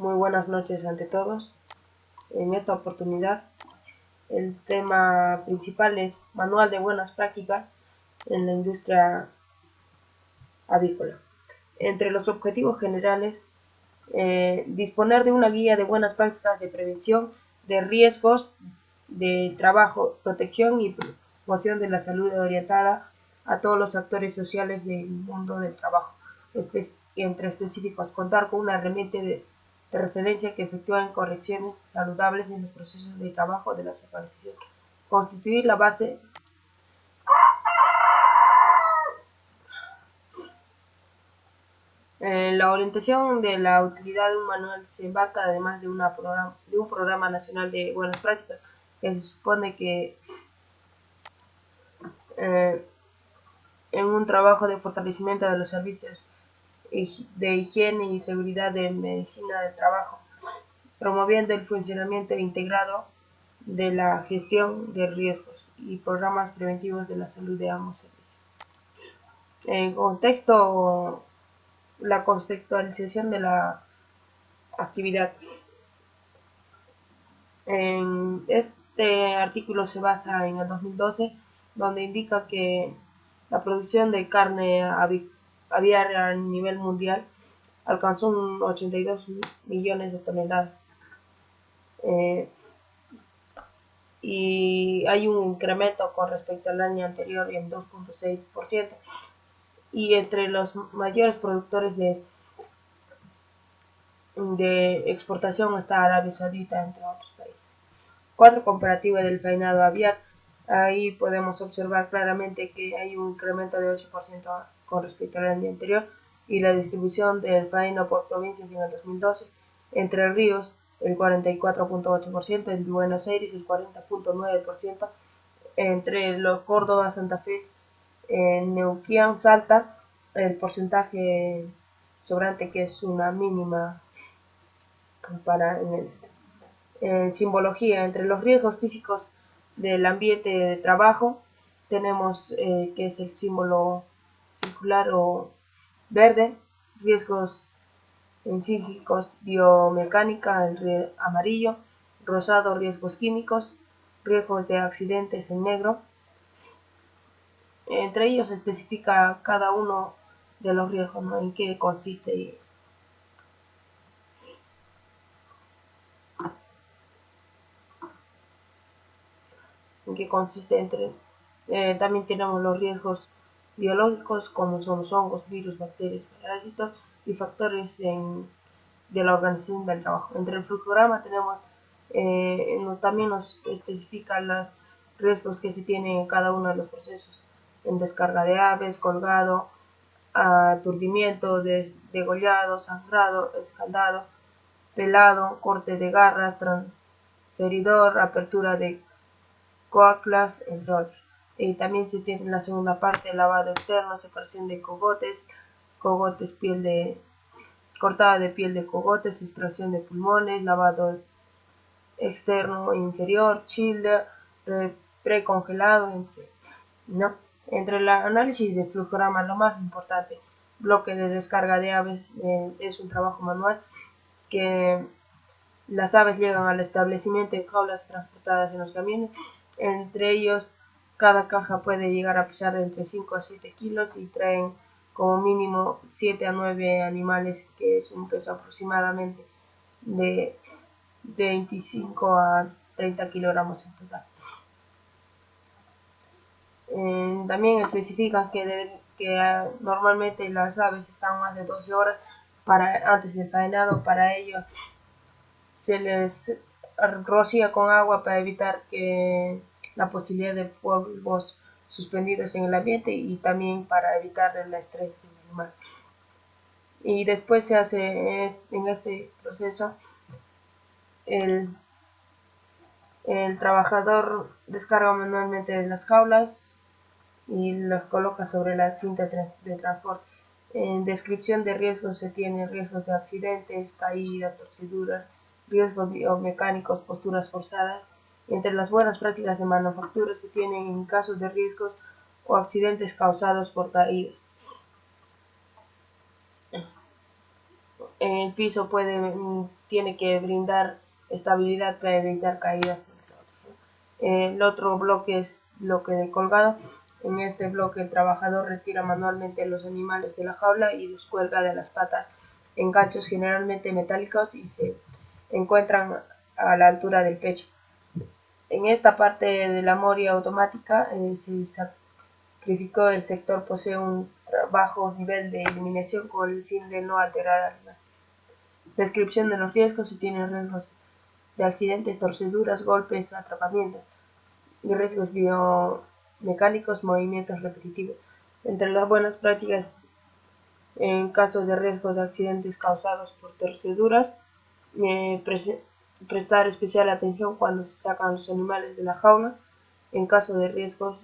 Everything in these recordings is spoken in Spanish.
Muy buenas noches ante todos. En esta oportunidad, el tema principal es Manual de Buenas Prácticas en la Industria Avícola. Entre los objetivos generales, disponer de una guía de buenas prácticas de prevención de riesgos de trabajo, protección y promoción de la salud orientada a todos los actores sociales del mundo del trabajo. Entre específicos, contar con una herramienta de referencia que efectúen correcciones saludables en los procesos de trabajo de las organizaciones. Constituir la base la orientación de la utilidad de un manual se embarca además de un programa nacional de buenas prácticas que se supone que en un trabajo de fortalecimiento de los servicios de higiene y seguridad de medicina del trabajo, promoviendo el funcionamiento integrado de la gestión de riesgos y programas preventivos de la salud de ambos servicios. En contexto, la contextualización de la actividad. Este artículo se basa en el 2012, donde indica que la producción de carne aviar a nivel mundial alcanzó un 82 millones de toneladas. Y hay un incremento con respecto al año anterior en 2.6%. Y entre los mayores productores de exportación está Arabia Saudita, entre otros países. Cuadro comparativo del faenado aviar. Ahí podemos observar claramente que hay un incremento de 8% con respecto al año anterior, y la distribución del faeno por provincias en el 2012: Entre Ríos el 44.8%, en Buenos Aires el 40.9%, entre los Córdoba, Santa Fe, Neuquén, Salta, el porcentaje sobrante, que es una mínima para simbología. Entre los riesgos físicos del ambiente de trabajo tenemos que es el símbolo circular o verde, riesgos psíquicos, biomecánica, el amarillo, rosado, riesgos químicos, riesgos de accidentes en negro. Entre ellos se especifica cada uno de los riesgos, ¿no? En qué consiste. También tenemos los riesgos biológicos, como son los hongos, virus, bacterias, parásitos y factores de la organización del trabajo. Entre el flujograma tenemos, también nos especifica los riesgos que se tienen en cada uno de los procesos: en descarga de aves, colgado, aturdimiento, degollado, sangrado, escaldado, pelado, corte de garras, transferidor, apertura de coaclas, entre otros. Y también se tiene en la segunda parte lavado externo, separación de cogotes, cortada de piel de cogotes, extracción de pulmones, lavado externo e inferior, childe, precongelado, ¿no? Entre el análisis de flujograma, lo más importante: bloque de descarga de aves, es un trabajo manual que las aves llegan al establecimiento en jaulas transportadas en los camiones. Entre ellos, cada caja puede llegar a pesar de entre 5 a 7 kilos y traen como mínimo 7 a 9 animales, que es un peso aproximadamente de 25 a 30 kilogramos en total. También especifican que normalmente las aves están más de 12 horas antes del faenado. Para ello se les rocía con agua para evitar la posibilidad de polvos suspendidos en el ambiente, y también para evitar el estrés del animal. Y después se hace en este proceso, el trabajador descarga manualmente de las jaulas y las coloca sobre la cinta de transporte. En descripción de riesgos se tiene riesgos de accidentes, caídas, torceduras, riesgos biomecánicos, posturas forzadas. Entre las buenas prácticas de manufactura se tienen en casos de riesgos o accidentes causados por caídas. en el piso tiene que brindar estabilidad para evitar caídas. El otro bloque es bloque de colgado. En este bloque el trabajador retira manualmente los animales de la jaula y los cuelga de las patas en ganchos generalmente metálicos y se encuentran a la altura del pecho. En esta parte de la moria automática se sacrificó el sector posee un bajo nivel de iluminación con el fin de no alterar la descripción de los riesgos. Se tienen riesgos de accidentes, torceduras, golpes, atrapamientos y riesgos biomecánicos, movimientos repetitivos. Entre las buenas prácticas en casos de riesgos de accidentes causados por torceduras, prestar especial atención cuando se sacan los animales de la jaula. En caso de riesgos,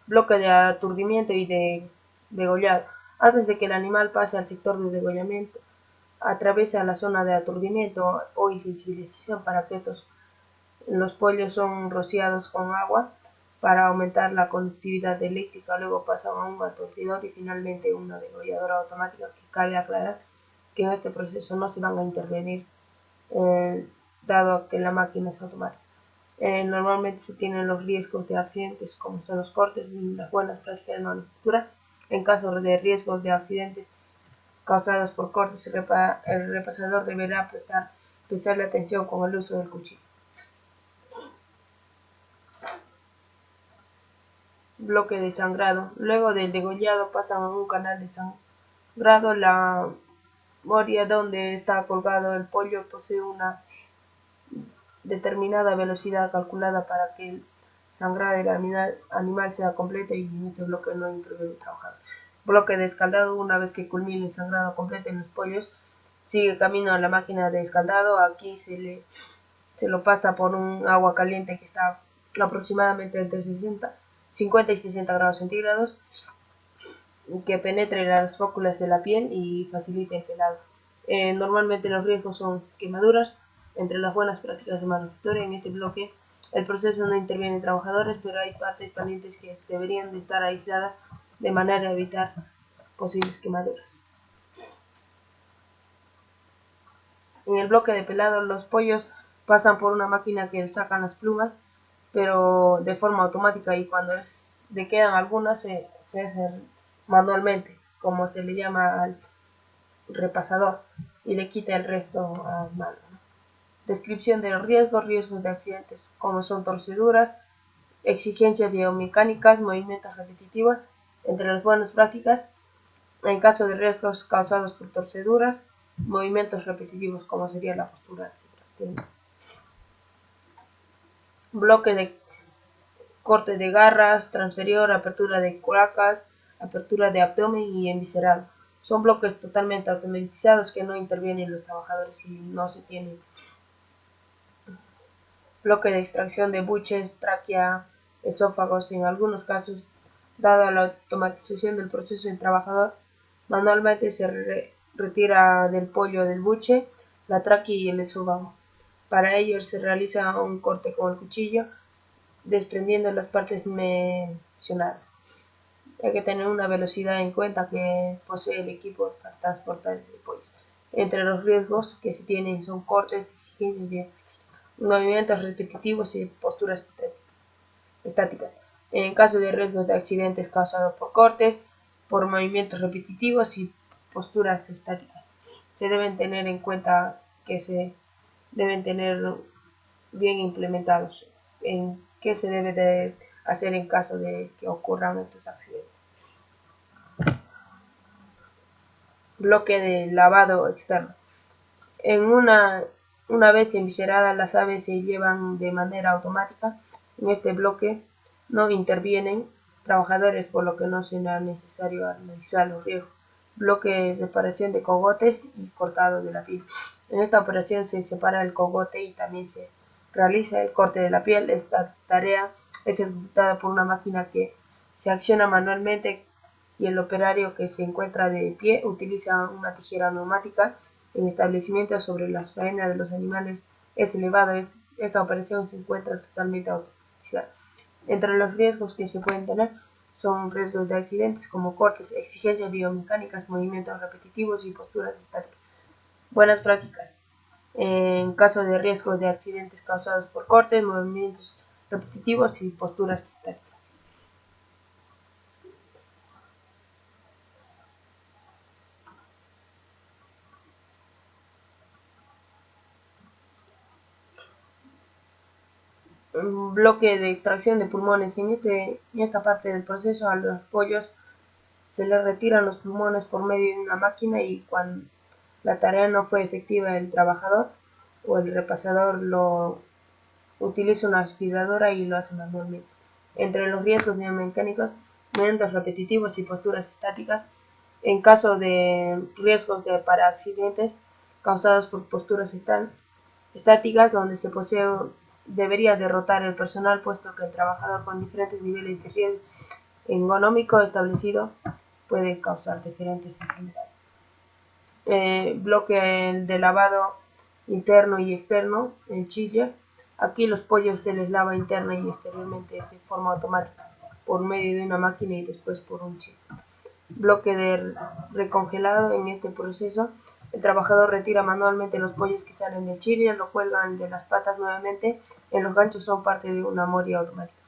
bloque de aturdimiento y de degollado. Antes de que el animal pase al sector de degollamiento, atraviesa la zona de aturdimiento o insensibilización para que los pollos son rociados con agua para aumentar la conductividad eléctrica, luego pasan a un aturdidor y finalmente una degolladora automática, que cabe aclarar que en este proceso no se van a intervenir dado que la máquina es automática. Normalmente se tienen los riesgos de accidentes como son los cortes y las buenas prácticas de manufactura. En caso de riesgos de accidentes causados por cortes, el repasador deberá prestar especial atención con el uso del cuchillo. Bloque de sangrado. Luego del degollado pasan a un canal de sangrado. La moria donde está colgado el pollo posee una determinada velocidad calculada para que el sangrado del animal sea completo, y en este bloque no interviene el trabajador. Bloque de escaldado. Una vez que culmine el sangrado completo en los pollos, sigue camino a la máquina de escaldado. Aquí se lo pasa por un agua caliente que está aproximadamente entre 50 y 60 grados centígrados, que penetre las fóculas de la piel y facilite el pelado. Normalmente los riesgos son quemaduras. Entre las buenas prácticas de manufactura en este bloque, el proceso no interviene en trabajadores, pero hay partes calientes que deberían de estar aisladas de manera a evitar posibles quemaduras. En el bloque de pelado, los pollos pasan por una máquina que sacan las plumas, pero de forma automática, y cuando le quedan algunas se hace manualmente, como se le llama al repasador, y le quita el resto a mano. Descripción de los riesgos de accidentes, como son torceduras, exigencias biomecánicas, movimientos repetitivos. Entre las buenas prácticas, en caso de riesgos causados por torceduras, movimientos repetitivos, como sería la postura, etc. Bloque de corte de garras, transferior, apertura de cloacas, apertura de abdomen y enviscerado. Son bloques totalmente automatizados que no intervienen los trabajadores y no se tienen. Bloque de extracción de buches, tráquea, esófagos. En algunos casos, dada la automatización del proceso, el trabajador manualmente se retira del pollo del buche, la tráquea y el esófago. Para ello se realiza un corte con el cuchillo, desprendiendo las partes mencionadas. Hay que tener una velocidad en cuenta que posee el equipo para transportar el pollo. Entre los riesgos que se tienen son cortes, exigencias de movimientos repetitivos y posturas estáticas. En caso de riesgos de accidentes causados por cortes, por movimientos repetitivos y posturas estáticas, se deben tener en cuenta que se deben tener bien implementados en qué se debe de hacer en caso de que ocurran estos accidentes. Bloque de lavado externo. Una vez envisceradas, las aves se llevan de manera automática. En este bloque no intervienen trabajadores, por lo que no será necesario analizar los riesgos. Bloque de separación de cogotes y cortado de la piel. En esta operación se separa el cogote y también se realiza el corte de la piel. Esta tarea es ejecutada por una máquina que se acciona manualmente, y el operario que se encuentra de pie utiliza una tijera neumática. En establecimientos sobre las faenas de los animales es elevado. Esta operación se encuentra totalmente automatizada. Entre los riesgos que se pueden tener son riesgos de accidentes como cortes, exigencias biomecánicas, movimientos repetitivos y posturas estáticas. Buenas prácticas. En caso de riesgos de accidentes causados por cortes, movimientos repetitivos y posturas estáticas. Un bloque de extracción de pulmones. En esta parte del proceso a los pollos se les retiran los pulmones por medio de una máquina y cuando la tarea no fue efectiva el trabajador o el repasador lo utiliza una aspiradora y lo hace manualmente. Entre los riesgos biomecánicos, movimientos repetitivos y posturas estáticas. En caso de riesgos para accidentes causados por posturas estáticas, donde se posee debería derrotar el personal, puesto que el trabajador con diferentes niveles de riesgo ergonómico establecido puede causar diferentes enfermedades. Bloque de lavado interno y externo en Chile. Aquí los pollos se les lava interna y exteriormente de forma automática por medio de una máquina y después por un chip. Bloque de recongelado. En este proceso el trabajador retira manualmente los pollos que salen del chile, lo cuelgan de las patas nuevamente en los ganchos, son parte de una moria automática.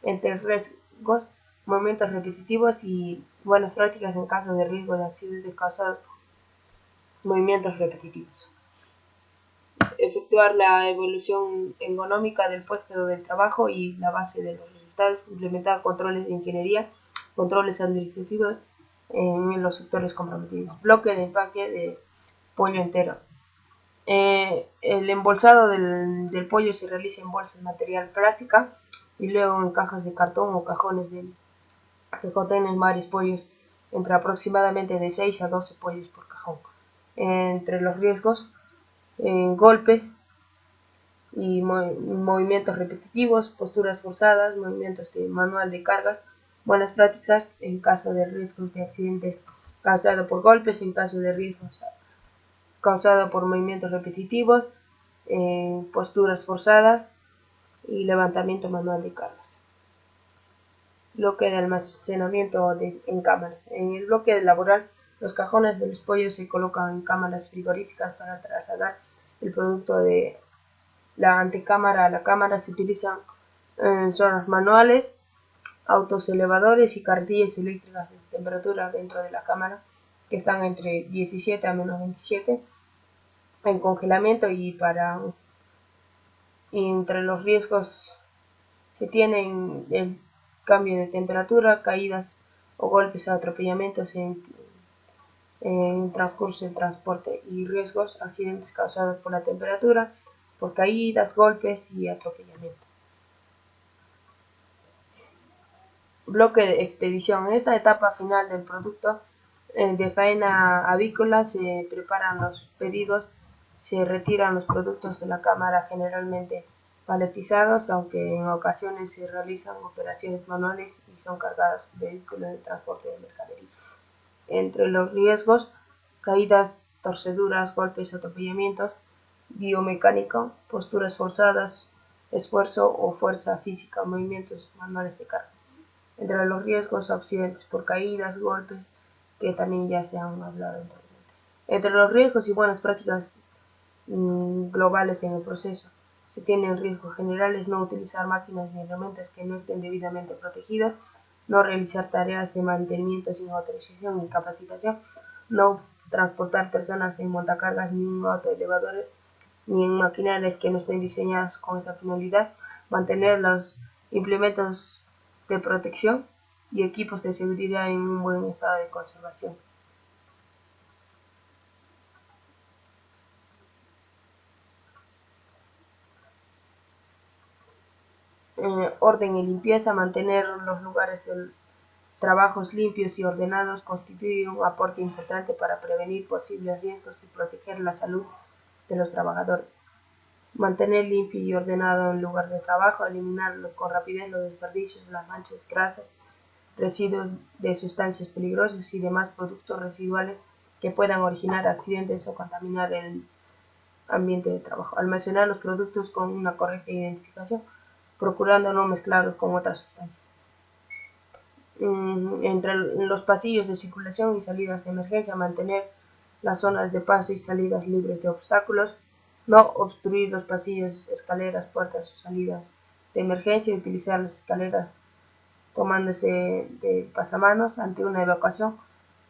Entre riesgos, movimientos repetitivos y buenas prácticas en caso de riesgo de accidentes causados por movimientos repetitivos. Efectuar la evaluación ergonómica del puesto de trabajo y la base de los resultados, implementar controles de ingeniería, controles administrativos en los sectores comprometidos. Bloque de empaque de pollo entero. El embolsado del pollo se realiza en bolsas de material plástica y luego en cajas de cartón o cajones que contienen varios pollos, entre aproximadamente de 6 a 12 pollos por cajón. Entre los riesgos, golpes y movimientos repetitivos, posturas forzadas, movimientos de manual de cargas. Buenas prácticas en caso de riesgos de accidentes causados por golpes, en caso de riesgos causados por movimientos repetitivos, posturas forzadas y levantamiento manual de cargas. Bloque de almacenamiento en cámaras. En el bloque laboral, los cajones de los pollos se colocan en cámaras frigoríficas para trasladar el producto de la antecámara a la cámara. Se utilizan zonas manuales, autos elevadores y carretillas eléctricas de temperatura dentro de la cámara que están entre 17 a menos 27 en congelamiento y entre los riesgos se tienen el cambio de temperatura, caídas o golpes, atropellamientos en transcurso del transporte y riesgos, accidentes causados por la temperatura, por caídas, golpes y atropellamiento. Bloque de expedición. En esta etapa final del producto de faena avícola se preparan los pedidos, se retiran los productos de la cámara generalmente paletizados, aunque en ocasiones se realizan operaciones manuales y son cargados vehículos de transporte de mercadería. Entre los riesgos, caídas, torceduras, golpes, atropellamientos, biomecánico, posturas forzadas, esfuerzo o fuerza física, movimientos manuales de carga. Entre los riesgos, accidentes por caídas, golpes, que también ya se han hablado anteriormente. Entre los riesgos y buenas prácticas globales en el proceso, se tienen riesgos generales: no utilizar máquinas ni herramientas que no estén debidamente protegidas, no realizar tareas de mantenimiento sin autorización ni capacitación, no transportar personas en montacargas ni en autoelevadores ni en maquinarias que no estén diseñadas con esa finalidad, mantener los implementos de protección y equipos de seguridad en un buen estado de conservación. Orden y limpieza. Mantener los lugares de trabajos limpios y ordenados constituye un aporte importante para prevenir posibles riesgos y proteger la salud de los trabajadores. Mantener limpio y ordenado el lugar de trabajo, eliminar con rapidez los desperdicios, las manchas, grasas, residuos de sustancias peligrosas y demás productos residuales que puedan originar accidentes o contaminar el ambiente de trabajo. Almacenar los productos con una correcta identificación, procurando no mezclarlos con otras sustancias. entre los pasillos de circulación y salidas de emergencia, mantener las zonas de paso y salidas libres de obstáculos, no obstruir los pasillos, escaleras, puertas o salidas de emergencia y utilizar las escaleras tomándose de pasamanos. Ante una evacuación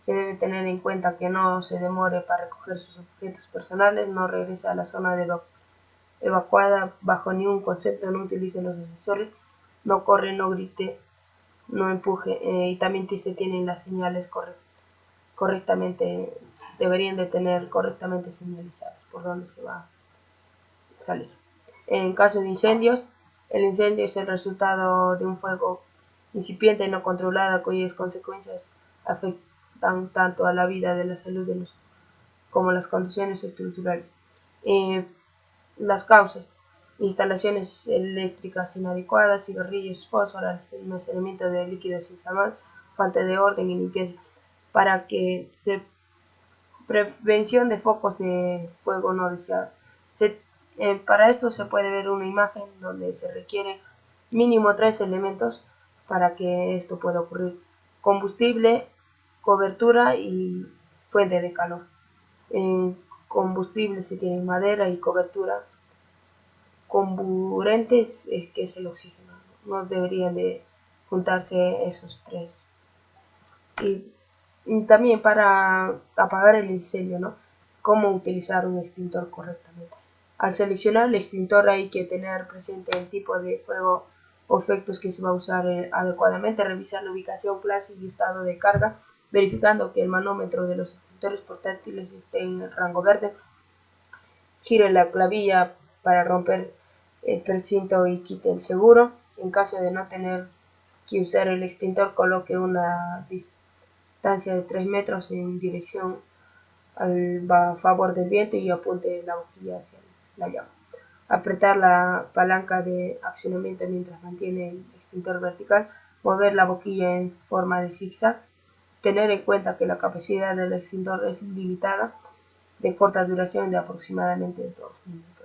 se debe tener en cuenta que no se demore para recoger sus objetos personales, no regrese a la zona de evacuada bajo ningún concepto, no utilice los ascensores, no corre, no grite, no empuje, y también se tienen las señales correctamente, deberían de tener correctamente señalizadas por donde se va a salir. En caso de incendios, el incendio es el resultado de un fuego incipiente y no controlada cuyas consecuencias afectan tanto a la vida de la salud de los como las condiciones estructurales. Eh, las causas: instalaciones eléctricas inadecuadas, cigarrillos, fósforo, almacenamiento de líquidos inflamables, falta de orden y limpieza. Para que se prevención de focos de fuego no deseados. Para esto se puede ver una imagen donde se requiere mínimo 3 elementos para que esto pueda ocurrir: combustible, cobertura y fuente de calor. En combustible se tiene madera y cobertura. Comburente que es el oxígeno. No deberían de juntarse esos tres. Y también para apagar el incendio, ¿no? Cómo utilizar un extintor correctamente. Al seleccionar el extintor hay que tener presente el tipo de fuego o efectos que se va a usar adecuadamente, revisar la ubicación, clase y estado de carga, verificando que el manómetro de los extintores portátiles esté en el rango verde. Gire la clavija para romper el precinto y quite el seguro. En caso de no tener que usar el extintor, coloque una distancia de 3 metros en dirección a favor del viento y apunte la boquilla hacia la llama. Apretar la palanca de accionamiento mientras mantiene el extintor vertical. Mover la boquilla en forma de zigzag. Tener en cuenta que la capacidad del extintor es limitada, de corta duración, de aproximadamente 2 minutos.